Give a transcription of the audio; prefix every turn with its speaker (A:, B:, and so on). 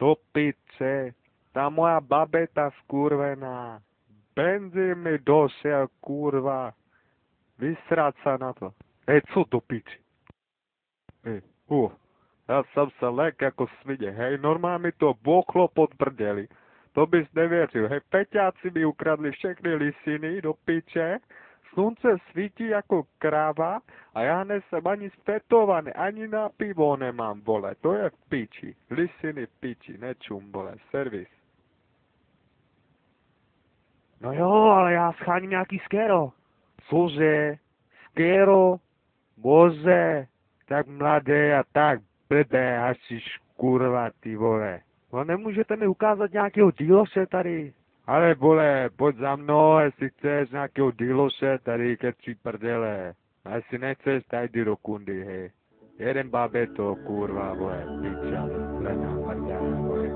A: Do piče, ta moja babeta skurvená. Benzín mi došel, kurva. Vysrať sa na to. Co do piči? Ej, já jsem se lek jako svině, hej, normálně mi to boklo pod prdeli. To bys nevěřil, hej, peťáci mi ukradli všechny lisiny do piče, slunce svítí jako kráva a já nejsem ani stetovaný, ani na pivo nemám, vole, to je v piči, lisiny v piči, nečum, vole, servis.
B: No jo, ale já scháním nějaký skero.
A: Cože, skero, bože, tak mladé a tak blbé, hašiš, kurva, ty vole.
B: No nemůžete mi ukázat nějakého díloše tady.
A: Ale vole, pojď za mnou, jestli chceš nějakého díloše, tady keci prdele. A jestli nechceš, tak jdi do kundy, hej. Jeden babě to, kurva, vole, piča, straná, mrdá, vole.